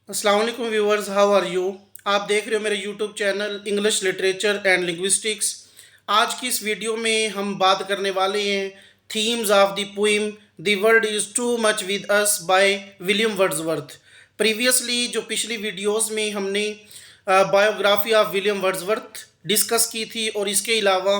अस्सलाम वालेकुम viewers, how are you. आप देख रहे हो मेरे YouTube channel English literature and linguistics. आज की इस वीडियो में हम बात करने वाले हैं themes of the poem the world is too much with us by William Wordsworth. Previously जो पिछली वीडियोस में हमने biography of William Wordsworth discuss की थी और इसके अलावा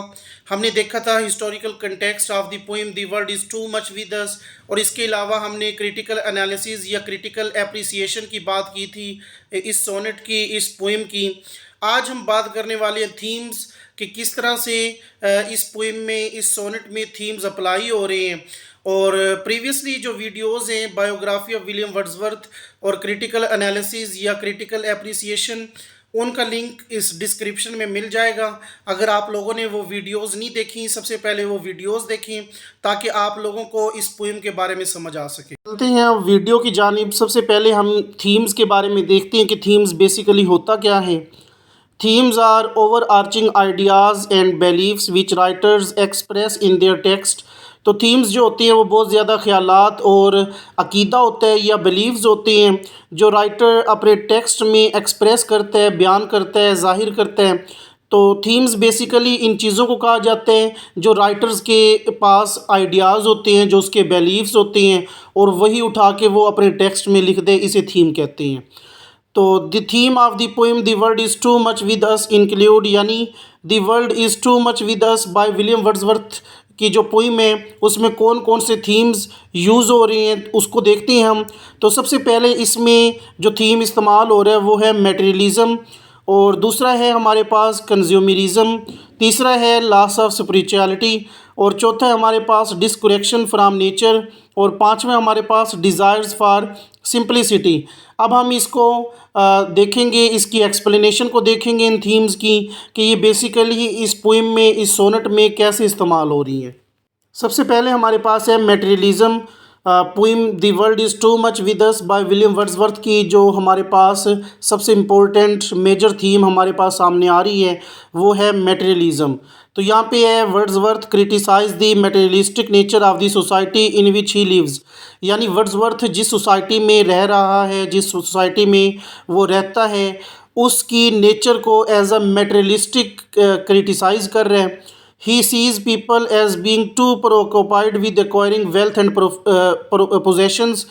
हमने देखा था historical context of the poem the world is too much with अस, और इसके अलावा हमने क्रिटिकल एनालिसिस या क्रिटिकल एप्रिसिएशन की बात की थी इस सोनेट की, इस पोइम की। आज हम बात करने वाले हैं थीम्स कि किस तरह से इस पोइम में, इस सोनेट में थीम्स अप्लाई हो रहे हैं। और प्रीवियसली जो वीडियोस हैं बायोग्राफी ऑफ विलियम वर्ड्सवर्थ और क्रिटिकल एनालिसिस या क्रिटिकल एप्रिसिएशन, उनका लिंक इस डिस्क्रिप्शन में मिल जाएगा। अगर आप लोगों ने वो वीडियोस नहीं देखी, सबसे पहले वो वीडियोस देखें ताकि आप लोगों को इस पोइम के बारे में समझ आ सके। चलते हैं अब वीडियो की जानिब। सबसे पहले हम थीम्स के बारे में देखते हैं कि थीम्स बेसिकली होता क्या है। Themes are overarching ideas and beliefs which writers express in their text। तो थीम्स जो होती हैं वो बहुत ज़्यादा ख्यालात और अकीदा होता है या बिलीव्स होते हैं जो राइटर अपने टेक्स्ट में एक्सप्रेस करता है, बयान करता है, ज़ाहिर करता है। तो थीम्स बेसिकली इन चीज़ों को कहा जाता है जो राइटर्स के पास आइडियाज़ होते हैं, जो उसके बिलीव्स होते हैं, और वही उठा के वो अपने टेक्स्ट में लिख दे, इसे थीम कहते हैं। तो the theme of the poem the world is too much with us include, यानी the world is too much with us by William Wordsworth की जो पोइम है उसमें कौन कौन से थीम्स यूज़ हो रही हैं उसको देखते हैं हम। तो सबसे पहले इसमें जो थीम इस्तेमाल हो रहा है वो है मटेरियलिज़म, और दूसरा है हमारे पास कंज्यूमरिज्म, तीसरा है लॉस ऑफ स्पिरिचुअलिटी, और चौथा है हमारे पास डिस्कनेक्शन फ्रॉम नेचर, और पांचवा हमारे पास डिज़ायर्स फॉर सिंपलिसिटी। अब हम इसको देखेंगे, इसकी एक्सप्लेनेशन को देखेंगे इन थीम्स की कि ये बेसिकली इस पोइम में, इस सोनेट में कैसे इस्तेमाल हो रही हैं। सबसे पहले हमारे पास है materialism. Poem the world is too much with us by William Wordsworth की जो हमारे पास सबसे इम्पोर्टेंट मेजर थीम हमारे पास सामने आ रही है वो है मटेरियलिज्म। तो यहाँ पे है Wordsworth criticize the materialistic nature of the society in which he lives, यानी वर्ड्सवर्थ जिस सोसाइटी में रह रहा है, जिस सोसाइटी में वो रहता है, उसकी नेचर को एज अ मटेरियलिस्टिक क्रिटिसाइज कर रहे हैं। He sees people as being too preoccupied with acquiring wealth and possessions।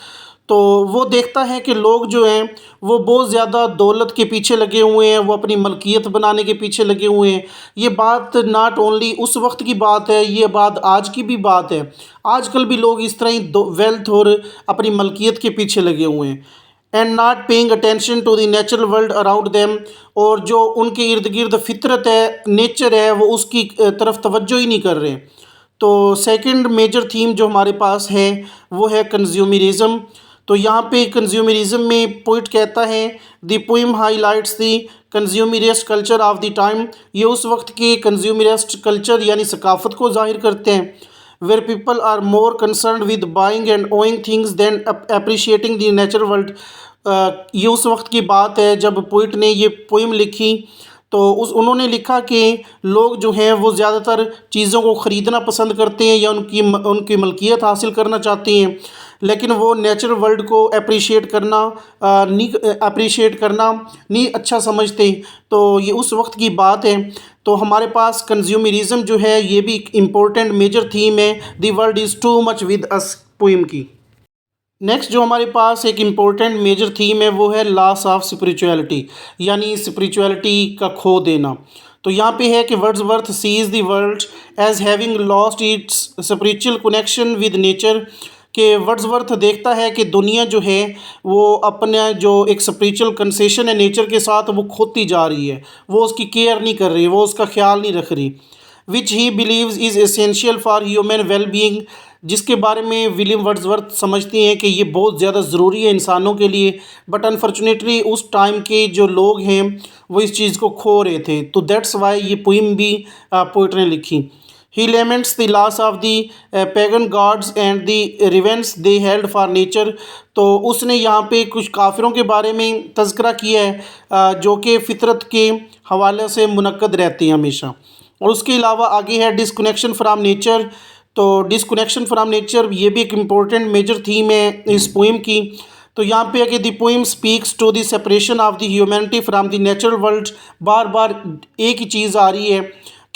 तो वो देखता है कि लोग जो हैं वो बहुत ज़्यादा दौलत के पीछे लगे हुए हैं, वो अपनी मलकियत बनाने के पीछे लगे हुए हैं। ये बात नॉट ओनली उस वक्त की बात है, ये बात आज की भी बात है। आजकल भी लोग इस तरह ही वेल्थ और अपनी मलकियत के पीछे लगे हुए हैं। And not paying attention to the natural world around them, और जो उनके इर्द गिर्द फितरत है, नेचर है, वो उसकी तरफ तवज्जो ही नहीं कर रहे। तो सेकंड मेजर थीम जो हमारे पास है वो है कंज्यूमरिज्म। तो यहाँ पे कंज्यूमरिज्म में पोइट कहता है the poem highlights the consumerist culture of the time. ये उस वक्त के कंज्यूमरिस्ट कल्चर यानी सकाफ़त को जाहिर करते हैं। Where people are more concern with buying and owing things than appreciating the natural world. ये उस वक्त की बात है जब पोइट ने ये पोइम लिखी। तो उन्होंने लिखा कि लोग जो हैं वो ज़्यादातर चीज़ों को ख़रीदना पसंद करते हैं या उनकी मलकियत हासिल करना चाहते हैं, लेकिन वो नेचुरल वर्ल्ड को अप्रिशिएट करना नहीं अच्छा समझते। तो ये उस वक्त की बात है। तो हमारे पास कंज्यूमरिज्म जो है ये भी एक इम्पोर्टेंट मेजर थीम है the world is too much with us poem की। नेक्स्ट जो हमारे पास एक इम्पोर्टेंट मेजर थीम है वो है लॉस ऑफ स्पिरिचुअलिटी, यानी स्पिरिचुअलिटी का खो देना। तो यहाँ पे है कि Wordsworth sees the world as having lost its spiritual connection with nature. कि वर्ड्सवर्थ देखता है कि दुनिया जो है वो अपना जो एक स्पिरिचुअल कंसेशन है नेचर के साथ वो खोती जा रही है, वो उसकी केयर नहीं कर रही, वो उसका ख्याल नहीं रख रही। Which he believes is essential for human well being, जिसके बारे में विलियम वर्ड्सवर्थ समझते हैं कि ये बहुत ज़्यादा ज़रूरी है इंसानों के लिए। बट अनफॉर्चुनेटली उस टाइम के जो लोग हैं वो इस चीज़ को खो रहे थे। तो दैट्स वाई ये पोइम भी पोइट ने लिखी। He laments the loss of the pagan gods and the reverence they held for nature. तो उसने यहाँ पे कुछ काफिरों के बारे में तज़किरा किया है जो कि फ़ितरत के हवाले से मुनक्कद रहती हैं हमेशा। और उसके अलावा आगे है डिसकनेक्शन फ्राम नेचर। तो डिसकनेक्शन फ्राम नेचर ये भी एक इम्पोर्टेंट मेजर थीम है इस पोइम की। तो यहाँ पे है कि the poem speaks to the separation of the humanity from the natural world. बार बार एक ही चीज़ आ रही है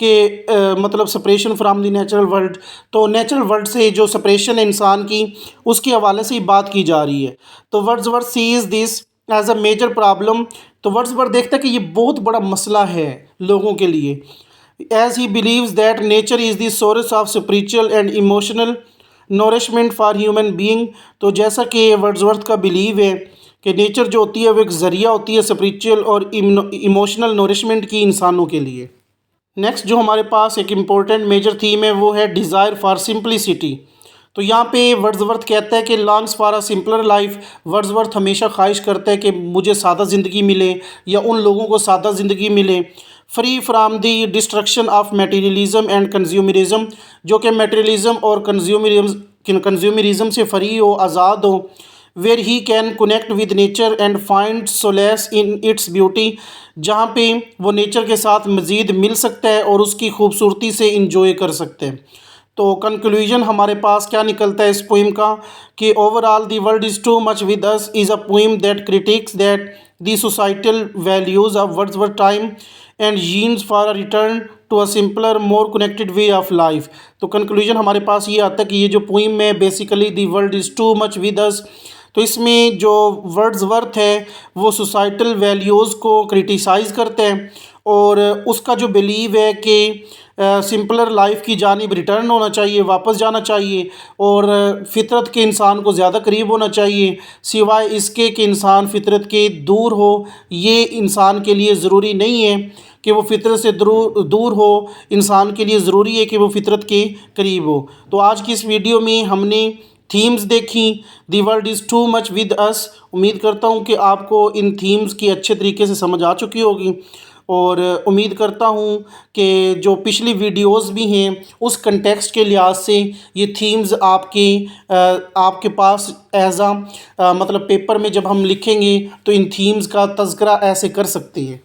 कि मतलब separation from the natural world. तो नेचुरल वर्ल्ड से जो सेपरेशन है इंसान की, उसके हवाले से ही बात की जा रही है। तो Wordsworth sees this as a major problem. तो वर्ड्सवर्थ देखता है कि ये बहुत बड़ा मसला है लोगों के लिए। As he believes that nature is the source of spiritual and emotional nourishment for human being. तो जैसा कि वर्ड्सवर्थ का बिलीव है कि नेचर जो होती है वो एक ज़रिया होती है स्पिरिचुअल और इमोशनल नोरिशमेंट की इंसानों के लिए। नेक्स्ट जो हमारे पास एक इम्पोर्टेंट मेजर थीम है वो है डिज़ायर फॉर सिंप्लिसिटी। तो यहाँ पे वर्ड्सवर्थ कहता है कि longs for a simpler life. Wordsworth हमेशा ख्वाहिश करता है कि मुझे सादा ज़िंदगी मिले या उन लोगों को सादा ज़िंदगी मिले, free from the destruction of materialism and consumerism, जो कि मटेरियलिज्म और कंज्यूमरिज्म से फ्री हो, आज़ाद हो। Where he can connect with nature and find solace in its beauty, जहाँ पे वो नेचर के साथ मज़ीद मिल सकता है और उसकी खूबसूरती से इंजॉय कर सकते हैं। तो कंक्लूजन हमारे पास क्या निकलता है इस पोइम का कि overall the world is too much with us is a poem that critics that the societal values of Wordsworth time and yearns for a return to a simpler more connected way of life. तो conclusion हमारे पास ये आता है कि ये जो poem है basically the world is too much with अस। तो इसमें जो वर्ड्सवर्थ है वो सोसाइटल वैल्यूज़ को क्रिटिसाइज़ करते हैं और उसका जो बिलीव है कि सिंपलर लाइफ की जानिब रिटर्न होना चाहिए, वापस जाना चाहिए और फितरत के इंसान को ज़्यादा करीब होना चाहिए, सिवाय इसके कि इंसान फितरत के दूर हो। ये इंसान के लिए ज़रूरी नहीं है कि वो फितरत से दूर हो, इंसान के लिए ज़रूरी है कि वो फितरत के करीब हो। तो आज की इस वीडियो में हमने थीम्स देखी, the world is too much with अस। उम्मीद करता हूँ कि आपको इन थीम्स की अच्छे तरीके से समझ आ चुकी होगी और उम्मीद करता हूँ कि जो पिछली वीडियोस भी हैं उस कंटेक्स्ट के लिहाज से ये थीम्स आपके पास एज मतलब पेपर में जब हम लिखेंगे तो इन थीम्स का तज़किरा ऐसे कर सकते हैं।